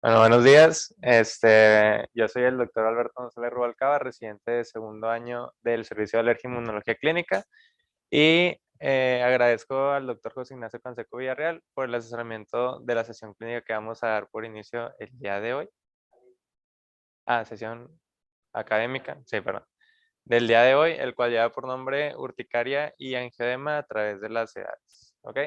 Bueno, buenos días. Yo soy el doctor Alberto González Rubalcaba, residente de segundo año del Servicio de Alergia e Inmunología Clínica, y agradezco al doctor José Ignacio Canseco Villarreal por el asesoramiento de la sesión clínica que vamos a dar por inicio el día de hoy. Sesión académica, sí, perdón. Del día de hoy, el cual lleva por nombre urticaria y angioedema a través de las edades. ¿Ok?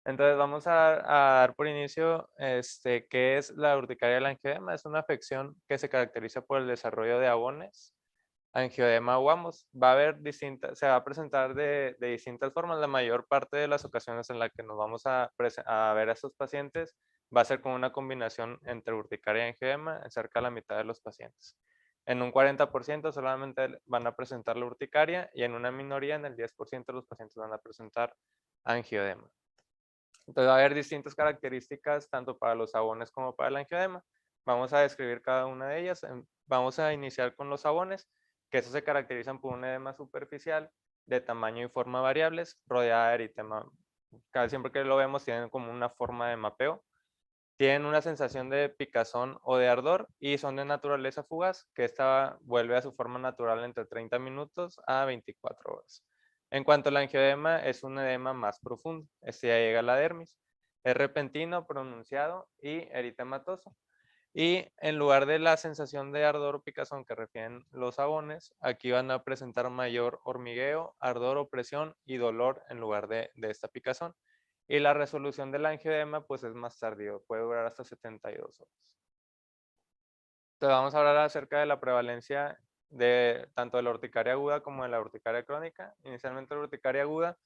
Entonces vamos a dar por inicio qué es la urticaria del angioedema. Es una afección que se caracteriza por el desarrollo de abones, angioedema o ambos. Va a haber se va a presentar de distintas formas. La mayor parte de las ocasiones en las que nos vamos a ver a estos pacientes va a ser con una combinación entre urticaria y angioedema en cerca de la mitad de los pacientes. En un 40% solamente van a presentar la urticaria y en una minoría, en el 10% de los pacientes van a presentar angioedema. Entonces va a haber distintas características tanto para los sabones como para el angioedema. Vamos a describir cada una de ellas. Vamos a iniciar con los sabones, que esos se caracterizan por un edema superficial de tamaño y forma variables, rodeada de eritema. Casi siempre que lo vemos tienen como una forma de mapeo. Tienen una sensación de picazón o de ardor y son de naturaleza fugaz, que esta vuelve a su forma natural entre 30 minutos a 24 horas. En cuanto al angioedema, es un edema más profundo. Este ya llega a la dermis. Es repentino, pronunciado y eritematoso. Y en lugar de la sensación de ardor o picazón que refieren los sabones, aquí van a presentar mayor hormigueo, ardor, opresión y dolor en lugar de esta picazón. Y la resolución del angioedema pues es más tardío, puede durar hasta 72 horas. Entonces vamos a hablar acerca de la prevalencia de tanto de la urticaria aguda como de la urticaria crónica. Inicialmente la urticaria aguda,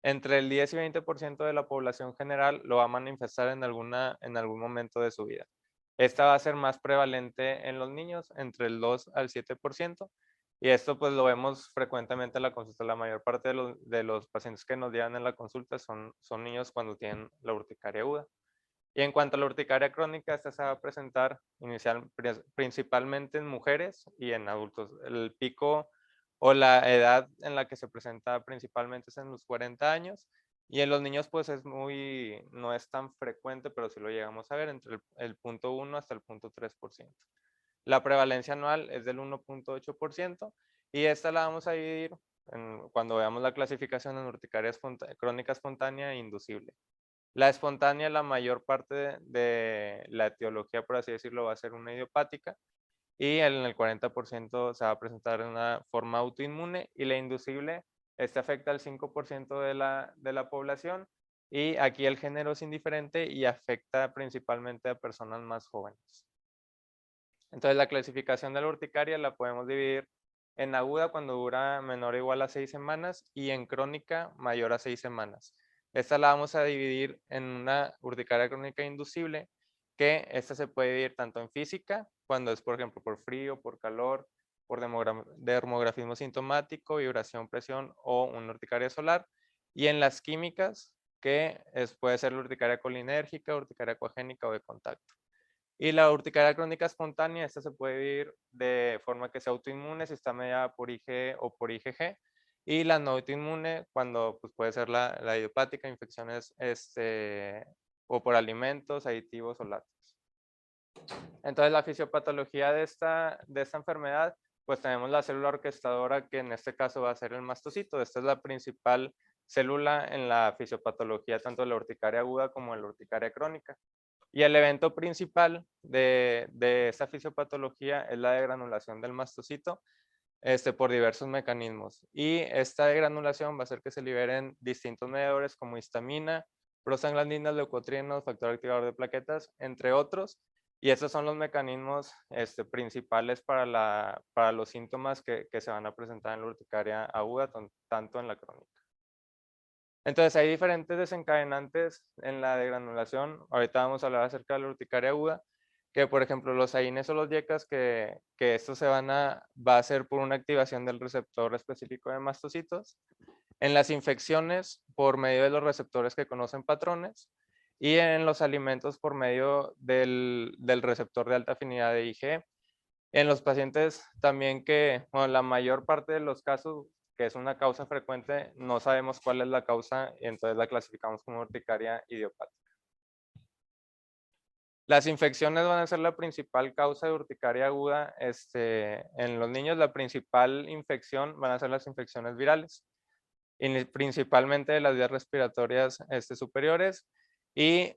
entre el 10 y 20% de la población general lo va a manifestar en algún momento de su vida. Esta va a ser más prevalente en los niños, entre el 2 al 7%, y esto pues lo vemos frecuentemente en la consulta. La mayor parte de los pacientes que nos llegan en la consulta son niños cuando tienen la urticaria aguda. Y en cuanto a la urticaria crónica, esta se va a presentar principalmente en mujeres y en adultos. El pico o la edad en la que se presenta principalmente es en los 40 años, y en los niños pues no es tan frecuente, pero sí lo llegamos a ver entre el 0.1 hasta el 0.3%. La prevalencia anual es del 1.8%, y esta la vamos a dividir cuando veamos la clasificación en urticaria crónica espontánea e inducible. La espontánea, la mayor parte de la etiología, por así decirlo, va a ser una idiopática, y en el 40% se va a presentar en una forma autoinmune, y la inducible, este afecta al 5% de la población, y aquí el género es indiferente y afecta principalmente a personas más jóvenes. Entonces la clasificación de la urticaria la podemos dividir en aguda cuando dura menor o igual a 6 semanas y en crónica mayor a 6 semanas. Esta la vamos a dividir en una urticaria crónica inducible, que esta se puede dividir tanto en física, cuando es por ejemplo por frío, por calor, por dermografismo sintomático, vibración, presión o una urticaria solar, y en las químicas, que puede ser la urticaria colinérgica, urticaria coagénica o de contacto. Y la urticaria crónica espontánea, esta se puede vivir de forma que sea autoinmune si está mediada por IgE o por IgG. Y la no autoinmune, cuando pues, puede ser la idiopática, infecciones o por alimentos, aditivos o lácteos. Entonces la fisiopatología de esta enfermedad, pues tenemos la célula orquestadora, que en este caso va a ser el mastocito. Esta es la principal célula en la fisiopatología tanto de la urticaria aguda como de la urticaria crónica. Y el evento principal de esta fisiopatología es la degranulación del mastocito por diversos mecanismos. Y esta degranulación va a hacer que se liberen distintos mediadores como histamina, prostaglandinas, leucotrienos, factor activador de plaquetas, entre otros. Y estos son los mecanismos principales para los síntomas que se van a presentar en la urticaria aguda, tanto en la crónica. Entonces hay diferentes desencadenantes en la degranulación. Ahorita vamos a hablar acerca de la urticaria aguda, que por ejemplo los AINES o los YECAS, que estos va a ser por una activación del receptor específico de mastocitos. En las infecciones, por medio de los receptores que conocen patrones, y en los alimentos por medio del receptor de alta afinidad de IgE. En los pacientes también bueno, la mayor parte de los casos, que es una causa frecuente, no sabemos cuál es la causa y entonces la clasificamos como urticaria idiopática. Las infecciones van a ser la principal causa de urticaria aguda. En los niños la principal infección van a ser las infecciones virales, y principalmente de las vías respiratorias superiores, y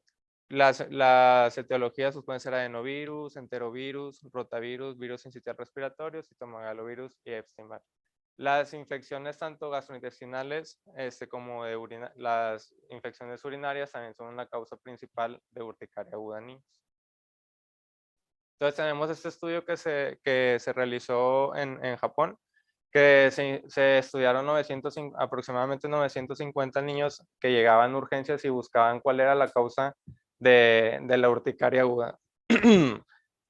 las etiologías pues, pueden ser adenovirus, enterovirus, rotavirus, virus sincitial respiratorio, citomegalovirus y Epstein-Barr. Las infecciones tanto gastrointestinales como las infecciones urinarias también son la causa principal de urticaria aguda en niños. Entonces tenemos este estudio que se realizó en Japón, que se estudiaron aproximadamente 950 niños que llegaban a urgencias y buscaban cuál era la causa de la urticaria aguda.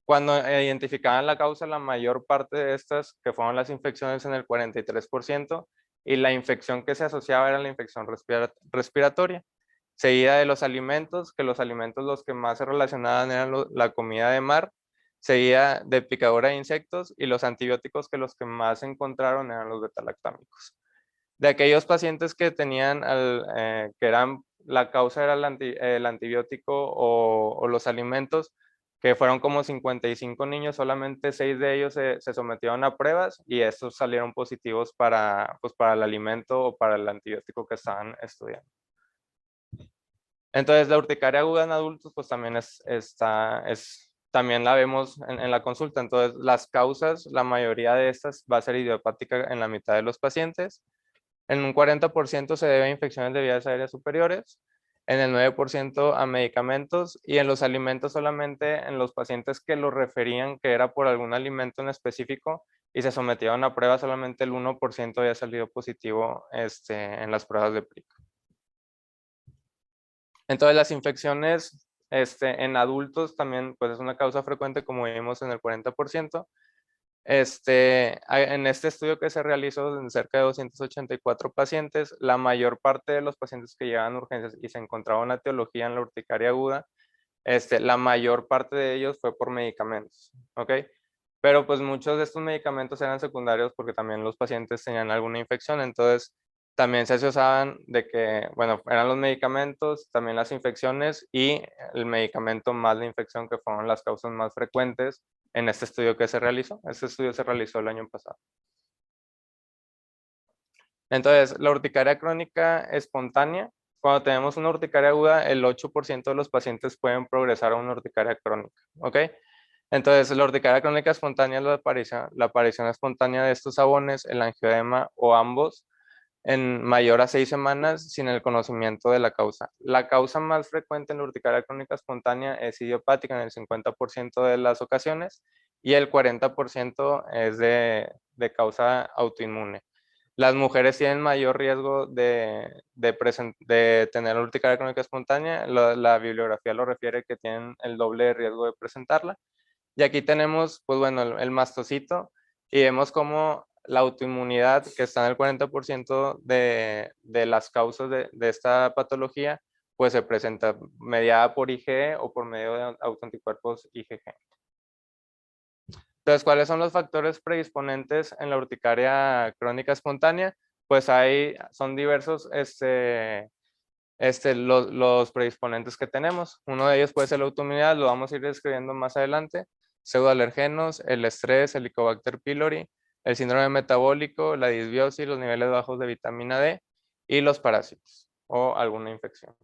Cuando identificaban la causa, la mayor parte de estas, que fueron las infecciones en el 43%, y la infección que se asociaba era la infección respiratoria, seguida de los alimentos, que los alimentos los que más se relacionaban eran la comida de mar, seguida de picadura de insectos, y los antibióticos que los que más se encontraron eran los betalactámicos. De aquellos pacientes que tenían, que eran, la causa era el antibiótico o los alimentos, que fueron como 55 niños, solamente 6 de ellos se sometieron a pruebas y estos salieron positivos para el alimento o para el antibiótico que estaban estudiando. Entonces la urticaria aguda en adultos pues también también la vemos en la consulta. Entonces las causas, la mayoría de estas va a ser idiopática en la mitad de los pacientes. En un 40% se debe a infecciones de vías aéreas superiores, en el 9% a medicamentos, y en los alimentos solamente en los pacientes que lo referían que era por algún alimento en específico y se sometieron a pruebas, solamente el 1% había salido positivo en las pruebas de PRIC. Entonces las infecciones en adultos también pues es una causa frecuente, como vimos, en el 40%. En este estudio que se realizó en cerca de 284 pacientes, la mayor parte de los pacientes que llegaban a urgencias y se encontraba una etiología en la urticaria aguda, la mayor parte de ellos fue por medicamentos, ¿ok? Pero pues muchos de estos medicamentos eran secundarios porque también los pacientes tenían alguna infección, entonces también se asociaban de que, bueno, eran los medicamentos, también las infecciones y el medicamento más la infección, que fueron las causas más frecuentes en este estudio que se realizó. Este estudio se realizó el año pasado. Entonces, la urticaria crónica espontánea, cuando tenemos una urticaria aguda, el 8% de los pacientes pueden progresar a una urticaria crónica, ¿ok? Entonces, la urticaria crónica espontánea es la aparición espontánea de estos sabones, el angioedema o ambos, en mayor a 6 semanas sin el conocimiento de la causa. La causa más frecuente en la urticaria crónica espontánea es idiopática en el 50% de las ocasiones y el 40% es de causa autoinmune. Las mujeres tienen mayor riesgo de tener urticaria crónica espontánea. La bibliografía lo refiere que tienen el doble de riesgo de presentarla. Y aquí tenemos, pues bueno, el mastocito, y vemos cómo la autoinmunidad, que está en el 40% de las causas de esta patología, pues se presenta mediada por IgE o por medio de autoanticuerpos IgG. Entonces, ¿cuáles son los factores predisponentes en la urticaria crónica espontánea? Pues son diversos los predisponentes que tenemos. Uno de ellos puede ser la autoinmunidad, lo vamos a ir describiendo más adelante. Pseudoalergenos, el estrés, el Helicobacter pylori, el síndrome metabólico, la disbiosis, los niveles bajos de vitamina D y los parásitos o alguna infección.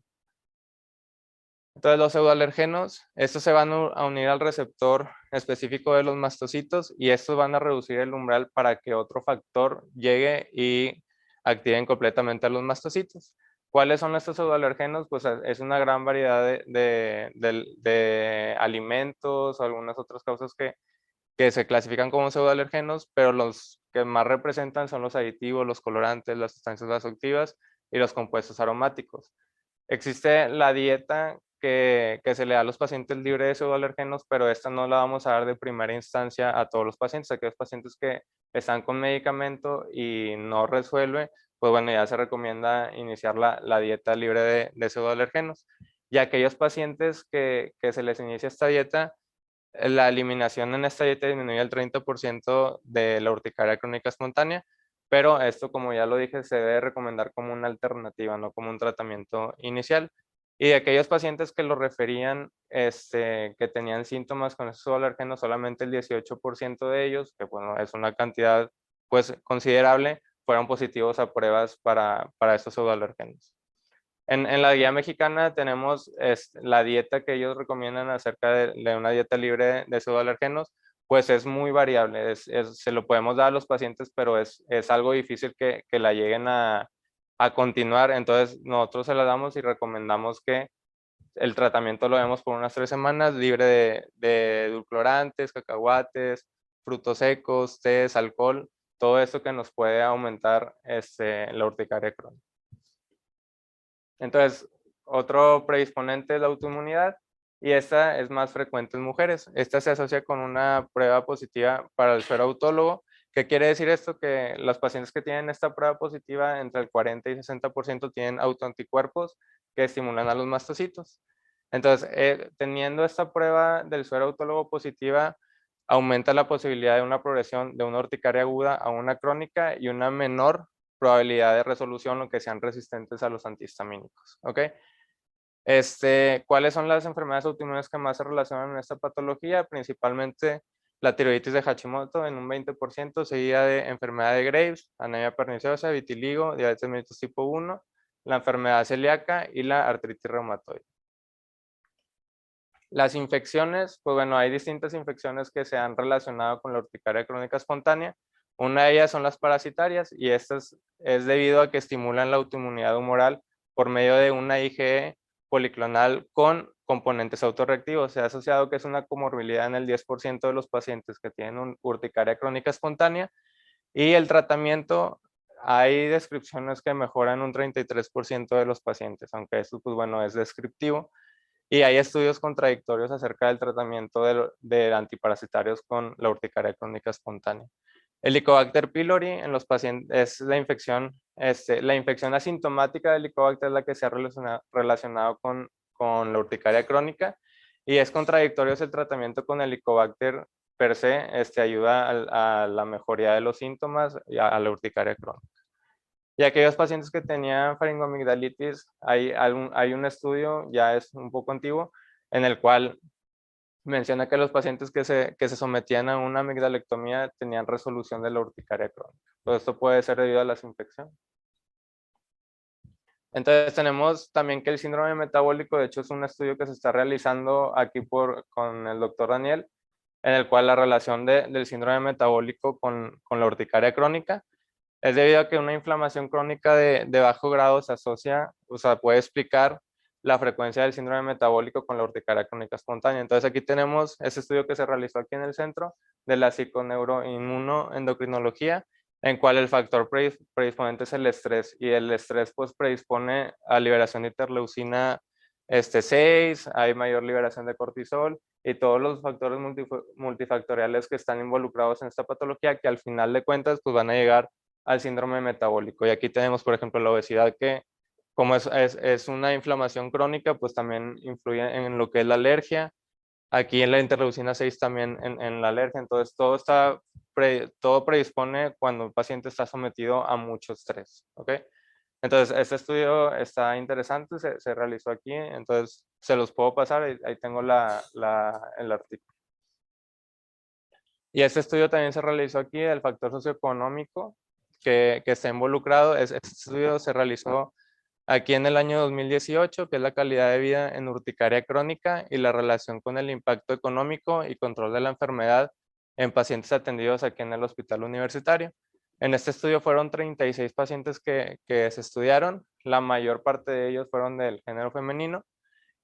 Entonces los pseudoalergenos, estos se van a unir al receptor específico de los mastocitos y estos van a reducir el umbral para que otro factor llegue y activen completamente a los mastocitos. ¿Cuáles son estos pseudoalergenos? Pues es una gran variedad de alimentos o algunas otras causas que se clasifican como pseudoalergenos, pero los que más representan son los aditivos, los colorantes, las sustancias vasoactivas y los compuestos aromáticos. Existe la dieta que se le da a los pacientes libre de pseudoalergenos, pero esta no la vamos a dar de primera instancia a todos los pacientes. Aquellos pacientes que están con medicamento y no resuelve, pues bueno, ya se recomienda iniciar la dieta libre de pseudoalergenos. Y aquellos pacientes que se les inicia esta dieta, la eliminación en esta dieta disminuye el 30% de la urticaria crónica espontánea, pero esto, como ya lo dije, se debe recomendar como una alternativa, no como un tratamiento inicial. Y de aquellos pacientes que lo referían, que tenían síntomas con estos subalérgenos, solamente el 18% de ellos, que bueno, es una cantidad pues considerable, fueron positivos a pruebas para estos subalérgenos. En la guía mexicana tenemos la dieta que ellos recomiendan acerca de una dieta libre de pseudoalérgenos, pues es muy variable, se lo podemos dar a los pacientes, pero es algo difícil que la lleguen a continuar, entonces nosotros se la damos y recomendamos que el tratamiento lo demos por unas 3 semanas, libre de edulcorantes, cacahuates, frutos secos, tés, alcohol, todo esto que nos puede aumentar la urticaria crónica. Entonces, otro predisponente es la autoinmunidad y esta es más frecuente en mujeres. Esta se asocia con una prueba positiva para el suero autólogo. ¿Qué quiere decir esto? Que los pacientes que tienen esta prueba positiva, entre el 40 y 60% tienen autoanticuerpos que estimulan a los mastocitos. Entonces, teniendo esta prueba del suero autólogo positiva, aumenta la posibilidad de una progresión de una urticaria aguda a una crónica y una menor probabilidad de resolución, aunque sean resistentes a los antihistamínicos, ¿ok? ¿Cuáles son las enfermedades autoinmunes que más se relacionan en esta patología? Principalmente la tiroides de Hashimoto en un 20%, seguida de enfermedad de Graves, anemia perniciosa, vitiligo, diabetes mellitus tipo 1, la enfermedad celíaca y la artritis reumatoide. Las infecciones, pues bueno, hay distintas infecciones que se han relacionado con la urticaria crónica espontánea. Una de ellas son las parasitarias y estas es debido a que estimulan la autoinmunidad humoral por medio de una IgE policlonal con componentes autorreactivos. Se ha asociado que es una comorbilidad en el 10% de los pacientes que tienen urticaria crónica espontánea y el tratamiento, hay descripciones que mejoran un 33% de los pacientes, aunque esto pues bueno es descriptivo. Y hay estudios contradictorios acerca del tratamiento de antiparasitarios con la urticaria crónica espontánea. El Helicobacter pylori en los pacientes es la infección asintomática del Helicobacter es la que se ha relacionado con la urticaria crónica y es contradictorio el tratamiento con el Helicobacter per se, ayuda a la mejoría de los síntomas y a la urticaria crónica. Y aquellos pacientes que tenían faringoamigdalitis, hay un estudio, ya es un poco antiguo, en el cual menciona que los pacientes que se sometían a una amigdalectomía tenían resolución de la urticaria crónica. Todo esto puede ser debido a las infecciones. Entonces tenemos también que el síndrome metabólico, de hecho es un estudio que se está realizando aquí con el doctor Daniel, en el cual la relación del síndrome metabólico con la urticaria crónica es debido a que una inflamación crónica de bajo grado se asocia, o sea, puede explicar la frecuencia del síndrome metabólico con la urticaria crónica espontánea. Entonces aquí tenemos ese estudio que se realizó aquí en el centro de la psiconeuroinmunoendocrinología, en cual el factor predisponente es el estrés y el estrés pues predispone a liberación de interleucina 6, hay mayor liberación de cortisol y todos los factores multifactoriales que están involucrados en esta patología que al final de cuentas pues van a llegar al síndrome metabólico. Y aquí tenemos, por ejemplo, la obesidad que, como es una inflamación crónica, pues también influye en lo que es la alergia. Aquí en la interleucina 6 también en la alergia. Entonces, todo predispone cuando el paciente está sometido a mucho estrés. ¿Ok? Entonces, este estudio está interesante, se realizó aquí. Entonces, se los puedo pasar. Ahí tengo el artículo. Y este estudio también se realizó aquí del factor socioeconómico que está involucrado. Este estudio se realizó aquí en el año 2018, que es la calidad de vida en urticaria crónica y la relación con el impacto económico y control de la enfermedad en pacientes atendidos aquí en el hospital universitario. En este estudio fueron 36 pacientes que se estudiaron, la mayor parte de ellos fueron del género femenino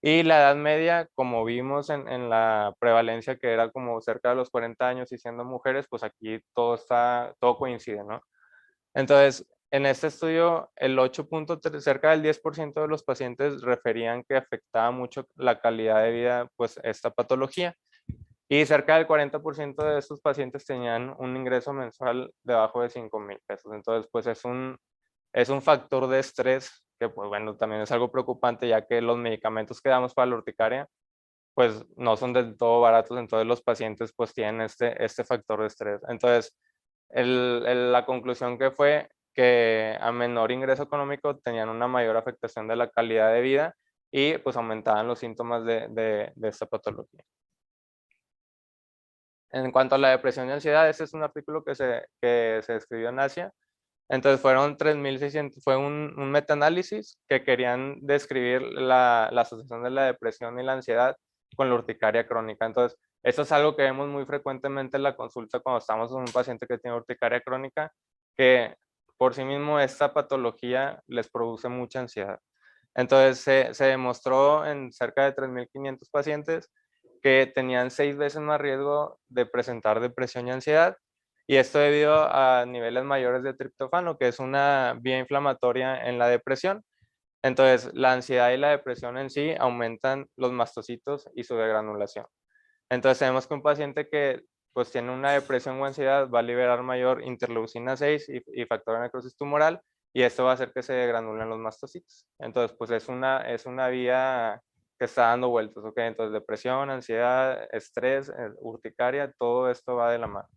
y la edad media, como vimos en la prevalencia que era como cerca de los 40 años y siendo mujeres, pues aquí todo coincide, ¿no? Entonces, en este estudio, el 8.3, cerca del 10% de los pacientes referían que afectaba mucho la calidad de vida, pues, esta patología. Y cerca del 40% de estos pacientes tenían un ingreso mensual debajo de 5,000 pesos. Entonces, pues, es un factor de estrés que, pues, bueno, también es algo preocupante, ya que los medicamentos que damos para la urticaria, pues, no son del todo baratos. Entonces, los pacientes, pues, tienen este factor de estrés. Entonces, la conclusión que fue que a menor ingreso económico tenían una mayor afectación de la calidad de vida y pues aumentaban los síntomas de esta patología. En cuanto a la depresión y ansiedad, este es un artículo que se escribió en Asia. Entonces fueron 3.600, fue un metaanálisis que querían describir la asociación de la depresión y la ansiedad con la urticaria crónica. Entonces, esto es algo que vemos muy frecuentemente en la consulta cuando estamos con un paciente que tiene urticaria crónica, que por sí mismo esta patología les produce mucha ansiedad. Entonces, se demostró en cerca de 3.500 pacientes que tenían 6 veces más riesgo de presentar depresión y ansiedad, y esto debido a niveles mayores de triptófano, que es una vía inflamatoria en la depresión. Entonces, la ansiedad y la depresión en sí aumentan los mastocitos y su degranulación. Entonces, sabemos que un paciente que pues tiene una depresión o ansiedad va a liberar mayor interleucina 6 y factor de necrosis tumoral, y esto va a hacer que se degranulen los mastocitos. Entonces, pues es una vía que está dando vueltas, ¿ok? Entonces, depresión, ansiedad, estrés, urticaria, todo esto va de la mano.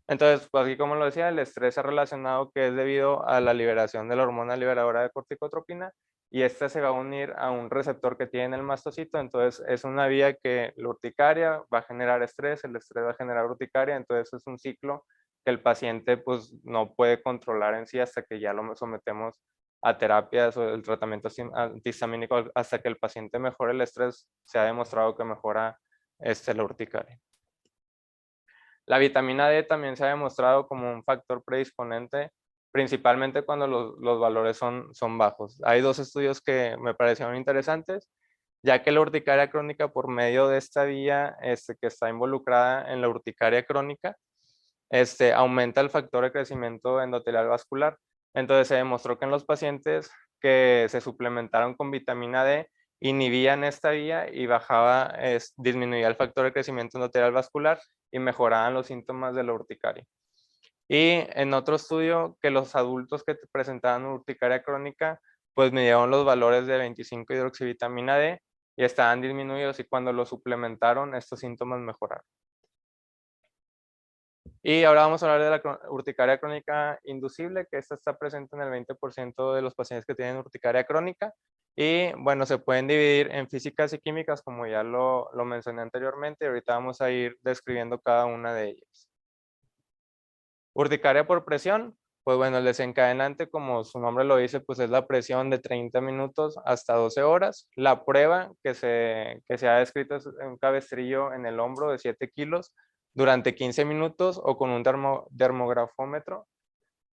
Entonces, pues aquí como lo decía, el estrés es relacionado que es debido a la liberación de la hormona liberadora de corticotropina, y esta se va a unir a un receptor que tiene el mastocito. Entonces es una vía que la urticaria va a generar estrés, el estrés va a generar urticaria, entonces es un ciclo que el paciente pues no puede controlar en sí hasta que ya lo sometemos a terapias o el tratamiento antihistamínico hasta que el paciente mejore el estrés. Se ha demostrado que mejora la urticaria. La vitamina D también se ha demostrado como un factor predisponente, principalmente cuando los valores son bajos. Hay 2 estudios que me parecieron interesantes, ya que la urticaria crónica, por medio de esta vía que está involucrada en la urticaria crónica, aumenta el factor de crecimiento endotelial vascular. Entonces se demostró que en los pacientes que se suplementaron con vitamina D inhibían esta vía y disminuía el factor de crecimiento endotelial vascular y mejoraban los síntomas de la urticaria. Y en otro estudio, que los adultos que presentaban urticaria crónica, pues midieron los valores de 25 hidroxivitamina D y estaban disminuidos, y cuando lo suplementaron, estos síntomas mejoraron. Y ahora vamos a hablar de la urticaria crónica inducible, que esta está presente en el 20% de los pacientes que tienen urticaria crónica. Y bueno, se pueden dividir en físicas y químicas, como ya lo mencioné anteriormente, y ahorita vamos a ir describiendo cada una de ellas. Urticaria por presión, pues bueno, el desencadenante, como su nombre lo dice, pues es la presión de 30 minutos hasta 12 horas. La prueba que se ha descrito es un cabestrillo en el hombro de 7 kilos durante 15 minutos o con un dermografómetro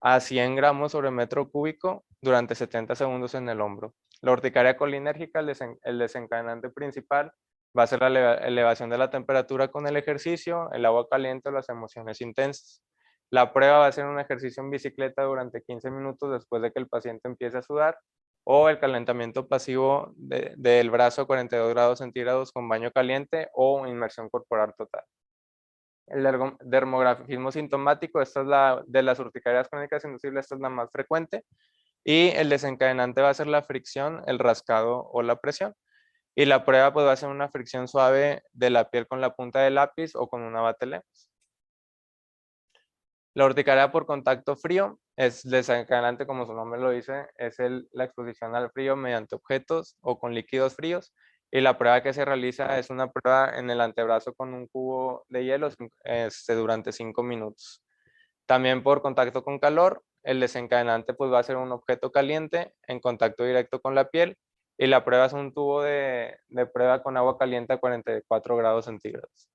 a 100 gramos sobre metro cúbico durante 70 segundos en el hombro. La urticaria colinérgica, el desencadenante principal, va a ser la elevación de la temperatura con el ejercicio, el agua caliente o las emociones intensas. La prueba va a ser un ejercicio en bicicleta durante 15 minutos después de que el paciente empiece a sudar, o el calentamiento pasivo del brazo a 42 grados centígrados con baño caliente o inmersión corporal total. El dermografismo sintomático, esta es de las urticarias crónicas inducibles, esta es la más frecuente, y el desencadenante va a ser la fricción, el rascado o la presión. Y la prueba pues va a ser una fricción suave de la piel con la punta del lápiz o con una batelenguas. La urticaria por contacto frío es desencadenante, como su nombre lo dice, es la exposición al frío mediante objetos o con líquidos fríos, y la prueba que se realiza es una prueba en el antebrazo con un cubo de hielo durante 5 minutos. También por contacto con calor, el desencadenante pues va a ser un objeto caliente en contacto directo con la piel, y la prueba es un tubo de prueba con agua caliente a 44 grados centígrados.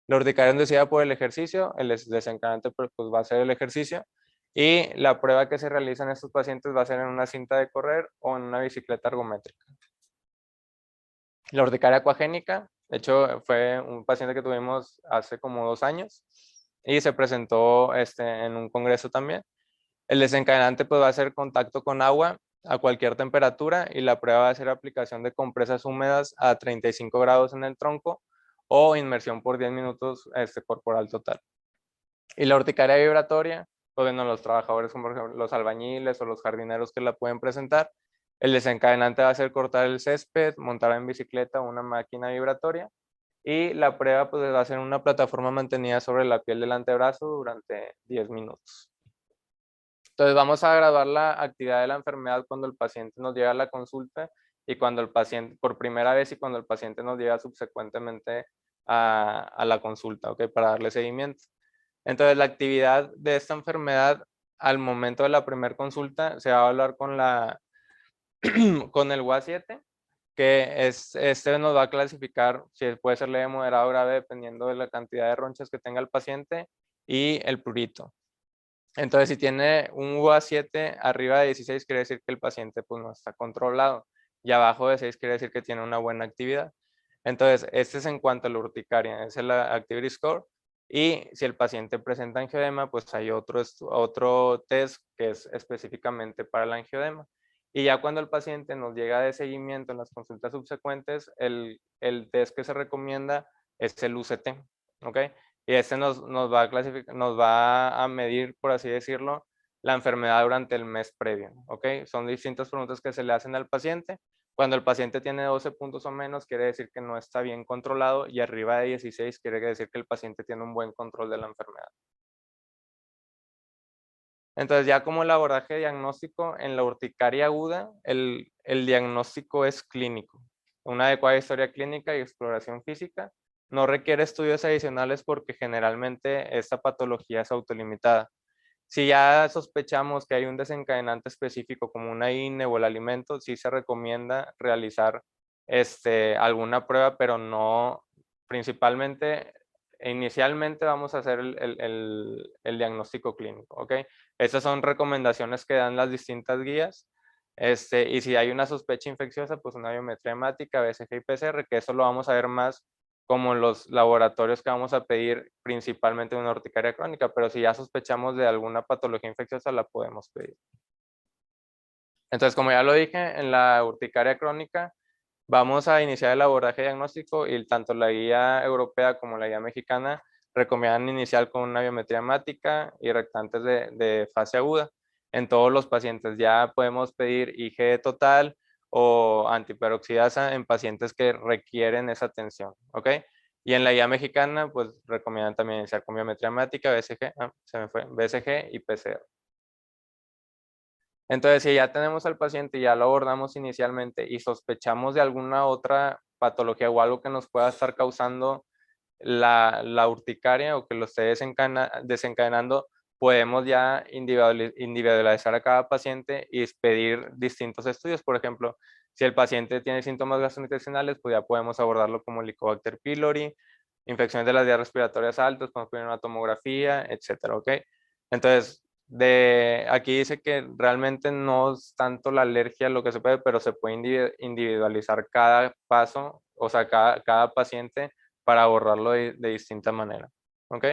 La urticaria inducida por el ejercicio, el desencadenante pues va a ser el ejercicio, y la prueba que se realiza en estos pacientes va a ser en una cinta de correr o en una bicicleta ergométrica. La urticaria acuagénica, de hecho fue un paciente que tuvimos hace como 2 años y se presentó en un congreso también. El desencadenante pues va a ser contacto con agua a cualquier temperatura, y la prueba va a ser aplicación de compresas húmedas a 35 grados en el tronco o inmersión por 10 minutos corporal total. Y la urticaria vibratoria, pues bueno, los trabajadores como por ejemplo los albañiles o los jardineros que la pueden presentar, el desencadenante va a ser cortar el césped, montar en bicicleta una máquina vibratoria, y la prueba pues va a ser una plataforma mantenida sobre la piel del antebrazo durante 10 minutos. Entonces vamos a graduar la actividad de la enfermedad cuando el paciente nos llega a la consulta y cuando el paciente, por primera vez y cuando el paciente nos llega subsecuentemente a la consulta, ¿ok? Para darle seguimiento. Entonces, la actividad de esta enfermedad al momento de la primera consulta se va a hablar con con el WA7, que este nos va a clasificar si puede ser leve, moderado o grave dependiendo de la cantidad de ronchas que tenga el paciente y el prurito. Entonces, si tiene un UA7 arriba de 16, quiere decir que el paciente pues, no está controlado. Y abajo de 6 quiere decir que tiene una buena actividad. Entonces, este es en cuanto a la urticaria, es el Activity Score. Y si el paciente presenta angioedema, pues hay otro test que es específicamente para el angioedema. Y ya cuando el paciente nos llega de seguimiento en las consultas subsecuentes, el test que se recomienda es el UCT, ¿ok? Y este nos va a clasificar, nos va a medir, por así decirlo, la enfermedad durante el mes previo, ¿ok? Son distintas preguntas que se le hacen al paciente. Cuando el paciente tiene 12 puntos o menos, quiere decir que no está bien controlado, y arriba de 16 quiere decir que el paciente tiene un buen control de la enfermedad. Entonces, ya como el abordaje diagnóstico en la urticaria aguda, el diagnóstico es clínico. Una adecuada historia clínica y exploración física. No requiere estudios adicionales porque generalmente esta patología es autolimitada. Si ya sospechamos que hay un desencadenante específico como una INE o el alimento, sí se recomienda realizar alguna prueba, pero no, principalmente, inicialmente vamos a hacer el diagnóstico clínico, ¿ok? Estas son recomendaciones que dan las distintas guías. Y si hay una sospecha infecciosa, pues una biometría hemática, BCG y PCR, que eso lo vamos a ver más como los laboratorios que vamos a pedir principalmente una urticaria crónica, pero si ya sospechamos de alguna patología infecciosa, la podemos pedir. Entonces, como ya lo dije, en la urticaria crónica vamos a iniciar el abordaje diagnóstico y tanto la guía europea como la guía mexicana recomiendan iniciar con una biometría hemática y rectantes de fase aguda. En todos los pacientes ya podemos pedir IgE total o antiperoxidasa en pacientes que requieren esa atención, ¿ok? Y en la guía mexicana, pues recomiendan también iniciar con biometría hemática, BCG, se me fue, BCG y PCR. Entonces, si ya tenemos al paciente y ya lo abordamos inicialmente y sospechamos de alguna otra patología o algo que nos pueda estar causando la urticaria o que lo esté desencadenando, podemos ya individualizar a cada paciente y pedir distintos estudios. Por ejemplo, si el paciente tiene síntomas gastrointestinales, pues ya podemos abordarlo como Helicobacter pylori, infecciones de las vías respiratorias altas, podemos pedir una tomografía, etcétera, ¿ok? Entonces, aquí dice que realmente no es tanto la alergia lo que se puede, pero se puede individualizar cada paso, o sea, cada paciente para abordarlo de distinta manera. ¿Ok?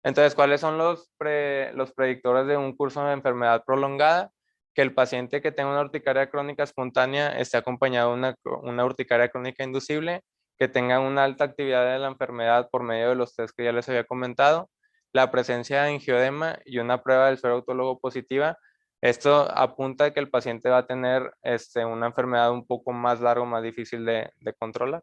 Entonces, ¿cuáles son los predictores de un curso de enfermedad prolongada? Que el paciente que tenga una urticaria crónica espontánea esté acompañado de una urticaria crónica inducible, que tenga una alta actividad de la enfermedad por medio de los test que ya les había comentado, la presencia de angioedema y una prueba del suero autólogo positiva. Esto apunta a que el paciente va a tener una enfermedad un poco más larga, más difícil de controlar.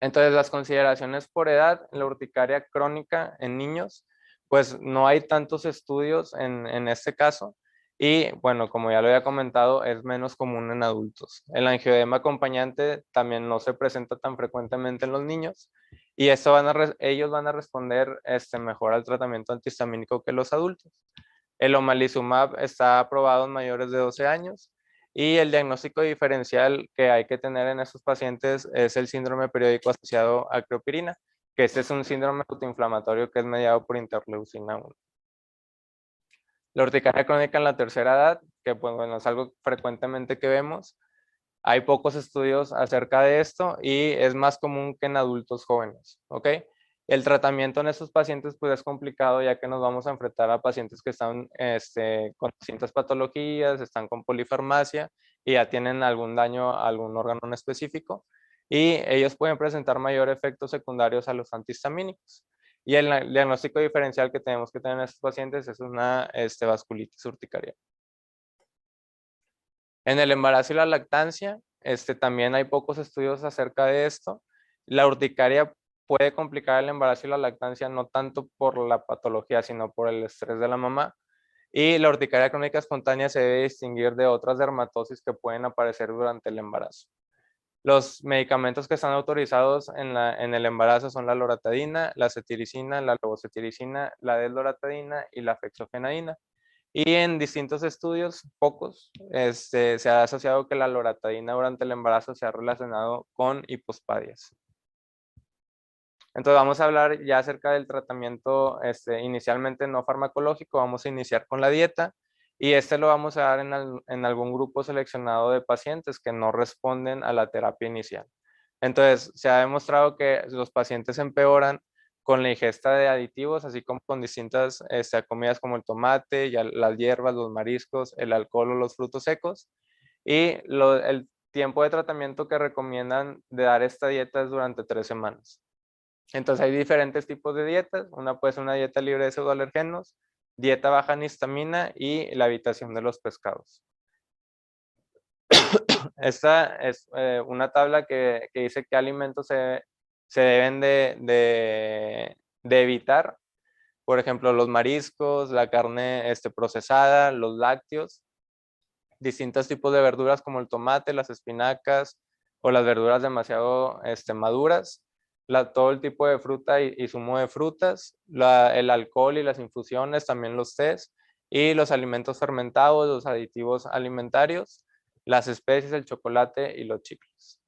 Entonces, las consideraciones por edad, la urticaria crónica en niños, pues no hay tantos estudios en este caso. Y bueno, como ya lo había comentado, es menos común en adultos. El angioedema acompañante también no se presenta tan frecuentemente en los niños. Y esto ellos van a responder mejor al tratamiento antihistamínico que los adultos. El omalizumab está aprobado en mayores de 12 años. Y el diagnóstico diferencial que hay que tener en estos pacientes es el síndrome periódico asociado a creopirina, que este es un síndrome autoinflamatorio que es mediado por interleucina 1. La urticaria crónica en la tercera edad, que pues, bueno, es algo frecuentemente que vemos. Hay pocos estudios acerca de esto y es más común que en adultos jóvenes, ¿ok? El tratamiento en estos pacientes pues es complicado ya que nos vamos a enfrentar a pacientes que están con distintas patologías, están con polifarmacia y ya tienen algún daño a algún órgano en específico y ellos pueden presentar mayor efectos secundarios a los antihistamínicos. Y el diagnóstico diferencial que tenemos que tener en estos pacientes es una vasculitis urticaria. En el embarazo y la lactancia, también hay pocos estudios acerca de esto. La urticaria puede complicar el embarazo y la lactancia no tanto por la patología, sino por el estrés de la mamá. Y la urticaria crónica espontánea se debe distinguir de otras dermatosis que pueden aparecer durante el embarazo. Los medicamentos que están autorizados en el embarazo son la loratadina, la cetiricina, la levocetiricina, la desloratadina y la fexofenadina. Y en distintos estudios, pocos, se ha asociado que la loratadina durante el embarazo se ha relacionado con hipospadias. Entonces vamos a hablar ya acerca del tratamiento inicialmente no farmacológico. Vamos a iniciar con la dieta y lo vamos a dar en algún grupo seleccionado de pacientes que no responden a la terapia inicial. Entonces se ha demostrado que los pacientes empeoran con la ingesta de aditivos, así como con distintas comidas como el tomate, las hierbas, los mariscos, el alcohol o los frutos secos. Y el tiempo de tratamiento que recomiendan de dar esta dieta es durante 3 semanas. Entonces hay diferentes tipos de dietas. Una puede ser una dieta libre de pseudoalergenos, dieta baja en histamina y la evitación de los pescados. Esta es una tabla que dice qué alimentos se deben de evitar. Por ejemplo, los mariscos, la carne procesada, los lácteos, distintos tipos de verduras como el tomate, las espinacas o las verduras demasiado maduras, todo el tipo de fruta y zumo de frutas, el alcohol y las infusiones, también los tés y los alimentos fermentados, los aditivos alimentarios, las especies, el chocolate y los chicles.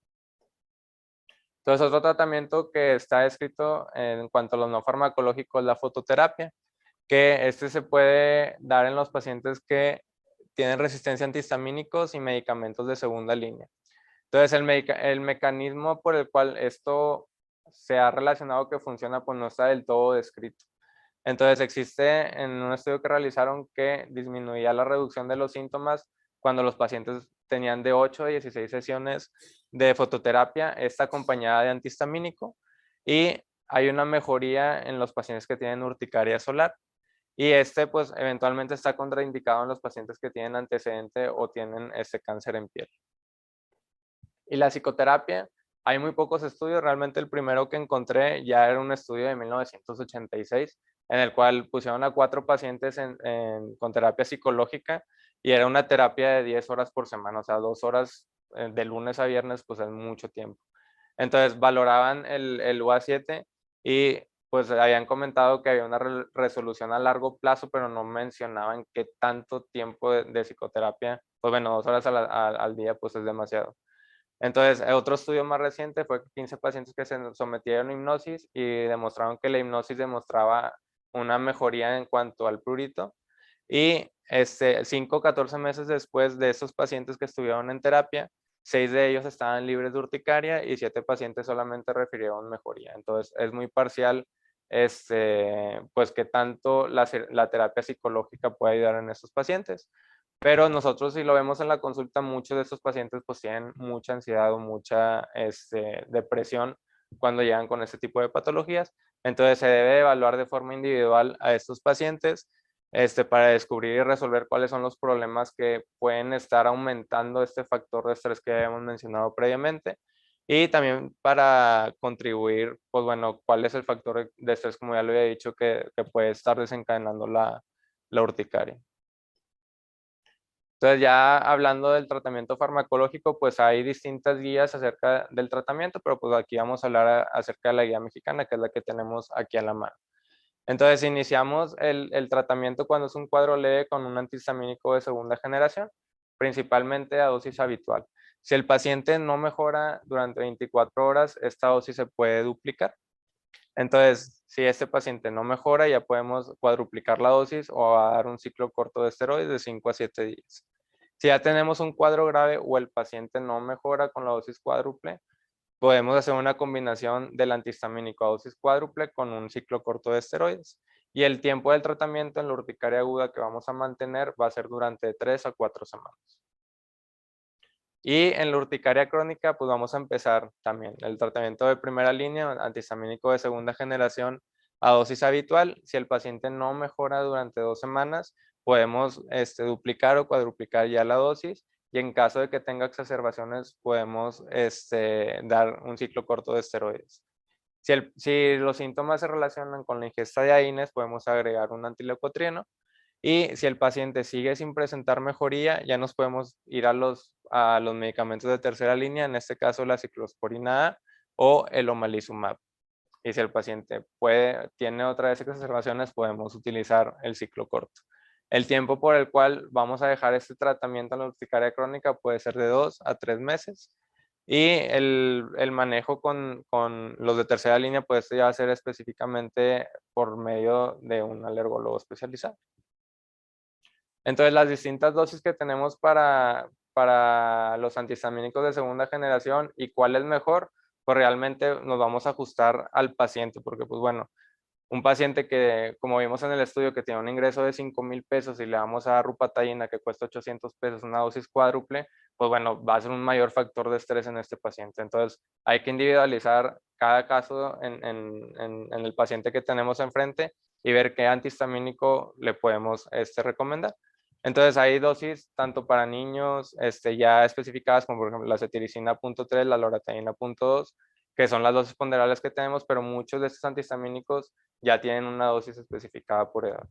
Entonces, otro tratamiento que está descrito en cuanto a los no farmacológicos es la fototerapia, que se puede dar en los pacientes que tienen resistencia a antihistamínicos y medicamentos de segunda línea. Entonces, el mecanismo por el cual esto se ha relacionado que funciona, pues no está del todo descrito. Entonces, existe en un estudio que realizaron que disminuía la reducción de los síntomas cuando los pacientes tenían de 8 a 16 sesiones de fototerapia, esta acompañada de antihistamínico, y hay una mejoría en los pacientes que tienen urticaria solar. Y pues eventualmente está contraindicado en los pacientes que tienen antecedente o tienen cáncer en piel. Y la psicoterapia, hay muy pocos estudios. Realmente el primero que encontré ya era un estudio de 1986, en el cual pusieron a 4 pacientes con terapia psicológica y era una terapia de 10 horas por semana, o sea, 2 horas de lunes a viernes, pues es mucho tiempo. Entonces valoraban el UA7 y pues habían comentado que había una resolución a largo plazo, pero no mencionaban qué tanto tiempo de psicoterapia, pues bueno, 2 horas al día pues es demasiado. Entonces, otro estudio más reciente fue 15 pacientes que se sometieron a hipnosis y demostraron que la hipnosis demostraba una mejoría en cuanto al prurito. Y 5 o 14 meses después de esos pacientes que estuvieron en terapia, 6 de ellos estaban libres de urticaria y 7 pacientes solamente refirieron mejoría. Entonces, es muy parcial pues qué tanto la terapia psicológica puede ayudar en estos pacientes. Pero nosotros, si lo vemos en la consulta, muchos de estos pacientes pues tienen mucha ansiedad o mucha depresión cuando llegan con este tipo de patologías. Entonces se debe evaluar de forma individual a estos pacientes para descubrir y resolver cuáles son los problemas que pueden estar aumentando este factor de estrés que habíamos mencionado previamente. Y también para contribuir, pues bueno, cuál es el factor de estrés, como ya lo había dicho, que puede estar desencadenando la urticaria. Entonces ya hablando del tratamiento farmacológico, pues hay distintas guías acerca del tratamiento, pero pues aquí vamos a hablar acerca de la guía mexicana, que es la que tenemos aquí a la mano. Entonces iniciamos el tratamiento cuando es un cuadro leve con un antihistamínico de segunda generación, principalmente a dosis habitual. Si el paciente no mejora durante 24 horas, esta dosis se puede duplicar. Entonces, si este paciente no mejora, ya podemos cuadruplicar la dosis o dar un ciclo corto de esteroides de 5 a 7 días. Si ya tenemos un cuadro grave o el paciente no mejora con la dosis cuádruple, podemos hacer una combinación del antihistamínico a dosis cuádruple con un ciclo corto de esteroides. Y el tiempo del tratamiento en la urticaria aguda que vamos a mantener va a ser durante 3 a 4 semanas. Y en la urticaria crónica, pues vamos a empezar también el tratamiento de primera línea, antihistamínico de segunda generación a dosis habitual. Si el paciente no mejora durante 2 semanas, podemos duplicar o cuadruplicar ya la dosis. Y en caso de que tenga exacerbaciones, podemos dar un ciclo corto de esteroides. Si los síntomas se relacionan con la ingesta de AINES, podemos agregar un antileucotrieno. Y si el paciente sigue sin presentar mejoría, ya nos podemos ir a los medicamentos de tercera línea, en este caso la ciclosporina A o el omalizumab. Y si el paciente tiene otra vez exacerbaciones, podemos utilizar el ciclo corto. El tiempo por el cual vamos a dejar este tratamiento en la urticaria crónica puede ser de 2 a 3 meses. Y el manejo con los de tercera línea pues ya va a ser específicamente por medio de un alergólogo especializado. Entonces, las distintas dosis que tenemos para los antihistamínicos de segunda generación y cuál es mejor, pues realmente nos vamos a ajustar al paciente, porque pues bueno, un paciente que, como vimos en el estudio, que tiene un ingreso de 5,000 pesos y le vamos a dar rupatayina que cuesta 800 pesos, una dosis cuádruple, pues bueno, va a ser un mayor factor de estrés en este paciente. Entonces, hay que individualizar cada caso en el paciente que tenemos enfrente y ver qué antihistamínico le podemos recomendar. Entonces, hay dosis tanto para niños ya especificadas, como por ejemplo la cetiricina .3, la loratadina .2, que son las dosis ponderables que tenemos, pero muchos de estos antihistamínicos ya tienen una dosis especificada por edad.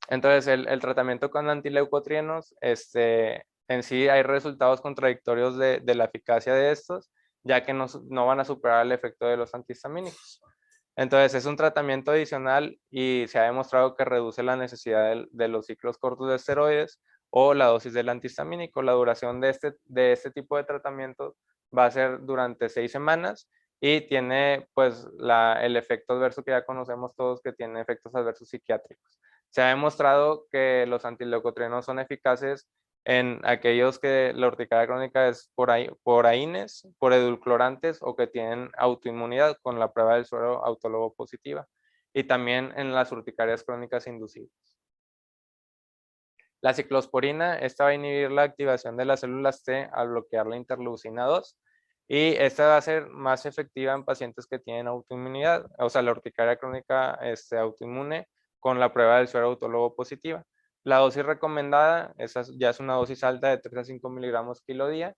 Entonces, el tratamiento con antileucotrienos, en sí hay resultados contradictorios de la eficacia de estos, ya que no van a superar el efecto de los antihistamínicos. Entonces, es un tratamiento adicional y se ha demostrado que reduce la necesidad de los ciclos cortos de esteroides o la dosis del antihistamínico. La duración de este tipo de tratamiento va a ser durante 6 semanas y tiene pues el efecto adverso que ya conocemos todos, que tiene efectos adversos psiquiátricos. Se ha demostrado que los antileucotrienos son eficaces en aquellos que la urticaria crónica es por AINES, por edulcorantes o que tienen autoinmunidad con la prueba del suero autólogo positiva, y también en las urticarias crónicas inducibles. La ciclosporina, esta va a inhibir la activación de las células T al bloquear la interleucina 2, y esta va a ser más efectiva en pacientes que tienen autoinmunidad, o sea, la urticaria crónica autoinmune con la prueba del suero autólogo positiva. La dosis recomendada, esa ya es una dosis alta de 3 a 5 miligramos kilo día,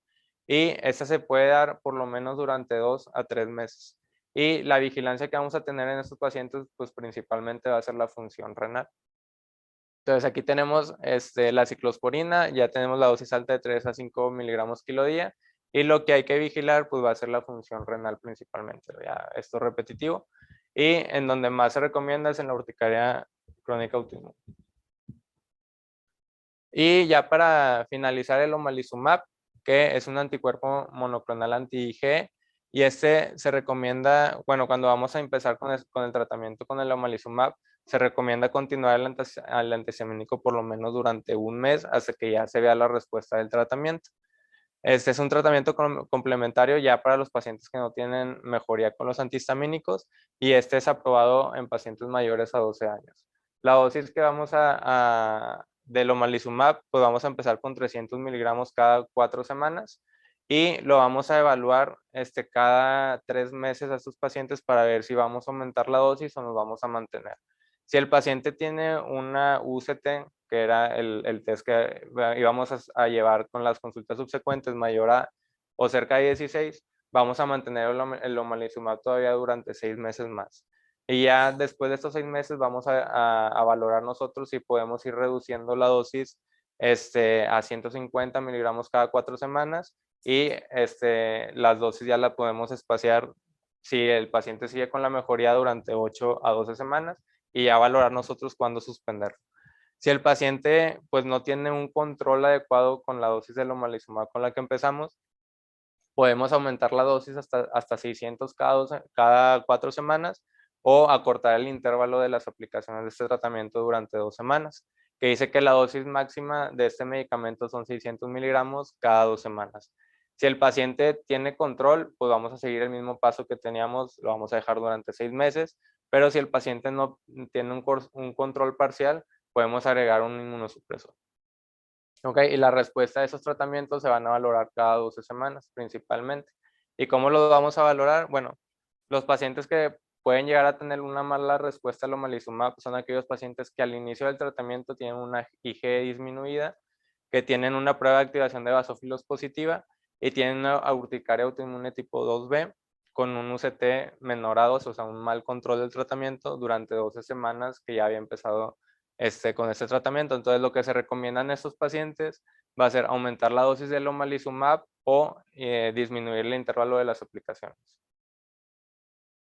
y esta se puede dar por lo menos durante 2 a 3 meses. Y la vigilancia que vamos a tener en estos pacientes, pues principalmente va a ser la función renal. Entonces aquí tenemos la ciclosporina, ya tenemos la dosis alta de 3 a 5 miligramos kilo día, y lo que hay que vigilar pues va a ser la función renal principalmente, ya esto es repetitivo, y en donde más se recomienda es en la urticaria crónica autoinmune. Y ya para finalizar, el omalizumab, que es un anticuerpo monoclonal anti-IgE, y se recomienda, bueno, cuando vamos a empezar con el tratamiento con el omalizumab, se recomienda continuar el antihistamínico por lo menos durante un mes hasta que ya se vea la respuesta del tratamiento. Este es un tratamiento complementario ya para los pacientes que no tienen mejoría con los antihistamínicos, y este es aprobado en pacientes mayores a 12 años. La dosis que vamos del omalizumab, pues vamos a empezar con 300 miligramos cada 4 semanas y lo vamos a evaluar cada 3 meses a estos pacientes para ver si vamos a aumentar la dosis o nos vamos a mantener. Si el paciente tiene una UCT, que era el test que íbamos a llevar con las consultas subsecuentes, mayor a o cerca de 16, vamos a mantener el omalizumab todavía durante 6 meses más. Y ya después de estos 6 meses vamos a valorar nosotros si podemos ir reduciendo la dosis a 150 miligramos cada 4 semanas, y las dosis ya las podemos espaciar si el paciente sigue con la mejoría durante 8 a 12 semanas, y ya valorar nosotros cuándo suspenderlo. Si el paciente pues no tiene un control adecuado con la dosis del omalizumab con la que empezamos, podemos aumentar la dosis hasta 600 cada 4 semanas, o acortar el intervalo de las aplicaciones de este tratamiento durante 2 semanas, que dice que la dosis máxima de este medicamento son 600 miligramos cada 2 semanas. Si el paciente tiene control, pues vamos a seguir el mismo paso que teníamos, lo vamos a dejar durante 6 meses, pero si el paciente no tiene un control parcial, podemos agregar un inmunosupresor. Ok, y la respuesta de esos tratamientos se van a valorar cada 12 semanas principalmente. ¿Y cómo los vamos a valorar? Bueno, los pacientes que pueden llegar a tener una mala respuesta al omalizumab son aquellos pacientes que al inicio del tratamiento tienen una IgE disminuida, que tienen una prueba de activación de basófilos positiva y tienen una urticaria autoinmune tipo 2B con un UCT menor a 12, o sea, un mal control del tratamiento durante 12 semanas que ya había empezado con este tratamiento. Entonces, lo que se recomienda en estos pacientes va a ser aumentar la dosis del omalizumab o disminuir el intervalo de las aplicaciones.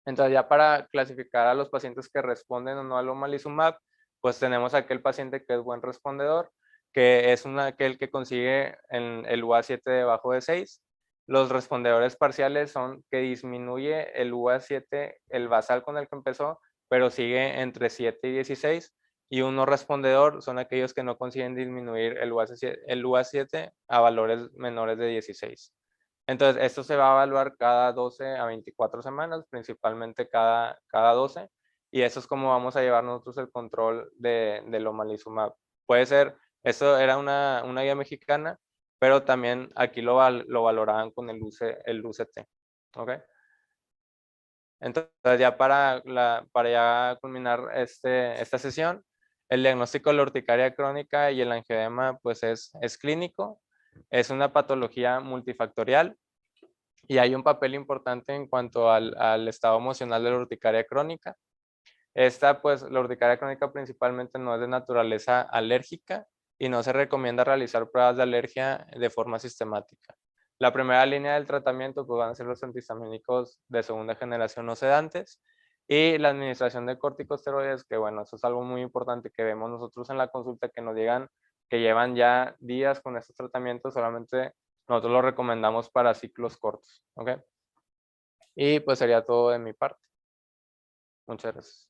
Entonces, ya para clasificar a los pacientes que responden o no al omalizumab, pues tenemos aquel paciente que es buen respondedor, que es aquel que consigue el UA7 debajo de 6. Los respondedores parciales son que disminuye el UA7, el basal con el que empezó, pero sigue entre 7 y 16. Y un no respondedor son aquellos que no consiguen disminuir el UA7 a valores menores de 16. Entonces, esto se va a evaluar cada 12 a 24 semanas, principalmente cada 12. Y eso es como vamos a llevar nosotros el control del omalizumab. Puede ser, eso era una guía mexicana, pero también aquí lo valoraban con el UCT. ¿Ok? Entonces, ya para ya culminar esta sesión, el diagnóstico de la urticaria crónica y el angioedema pues es clínico, es una patología multifactorial y hay un papel importante en cuanto al estado emocional de la urticaria crónica. Pues la urticaria crónica principalmente no es de naturaleza alérgica y no se recomienda realizar pruebas de alergia de forma sistemática. La primera línea del tratamiento pues, van a ser los antihistamínicos de segunda generación no sedantes y la administración de corticosteroides, que bueno, eso es algo muy importante que vemos nosotros en la consulta, que nos digan que llevan ya días con estos tratamientos, solamente nosotros lo recomendamos para ciclos cortos. ¿Ok? Y pues sería todo de mi parte. Muchas gracias.